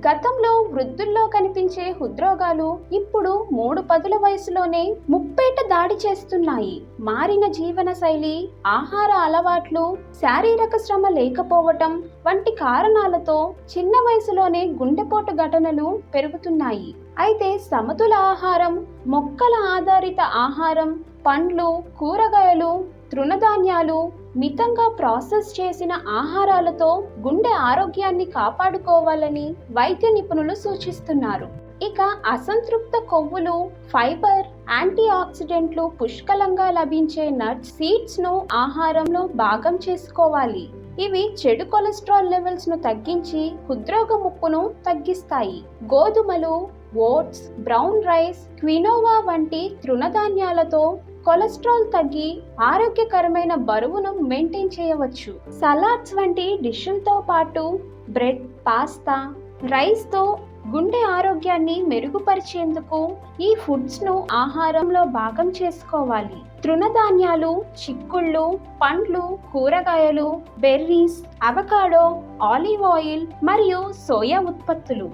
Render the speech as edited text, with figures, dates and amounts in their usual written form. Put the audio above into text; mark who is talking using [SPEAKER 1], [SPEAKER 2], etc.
[SPEAKER 1] గతంలో వృద్ధుల్లో కనిపించే హృద్రోగాలు ఇప్పుడు 3 పదుల వయసులోనే ముప్పేట దాడి చేస్తున్నాయి. మారిన జీవన శైలి, ఆహార అలవాట్లు, శారీరక శ్రమ లేకపోవటం వంటి కారణాలతో చిన్న వయసులోనే గుండెపోటు ఘటనలు పెరుగుతున్నాయి. అయితే సమతుల ఆహారం, మొక్కల ఆధారిత ఆహారం, పండ్లు, కూరగాయలు, తృణధాన్యాలు, మితంగా ప్రాసెస్ చేసిన ఆహారాలతో గుండె ఆరోగ్యాన్ని కాపాడుకోవాలని వైద్య నిపుణులు సూచిస్తున్నారు. ఇక అసంతృప్త కొవ్వులు, ఫైబర్, యాంటీ ఆక్సిడెంట్లు పుష్కలంగా లభించే నట్స్, సీడ్స్ ను ఆహారంలో భాగం చేసుకోవాలి. ఇవి చెడు కొలెస్ట్రాల్ లెవెల్స్ ను తగ్గించి హృద్రోగ ముప్పును తగ్గిస్తాయి. గోధుమలు, ఓట్స్, బ్రౌన్ రైస్, క్వినోవా వంటి తృణధాన్యాలతో కొలెస్ట్రాల్ తగ్గి ఆరోగ్యకరమైన బరువును మెయింటైన్ చేయవచ్చు. సలాడ్స్ వంటి డిష్లతో పాటు బ్రెడ్, పాస్తా, రైస్తో గుండె ఆరోగ్యాన్ని మెరుగుపరిచేందుకు ఈ ఫుడ్స్ను ఆహారంలో భాగం చేసుకోవాలి. తృణధాన్యాలు, చిక్కుళ్ళు, పండ్లు, కూరగాయలు, బెర్రీస్, అవకాడో, ఆలివ్ ఆయిల్ మరియు సోయా ఉత్పత్తులు.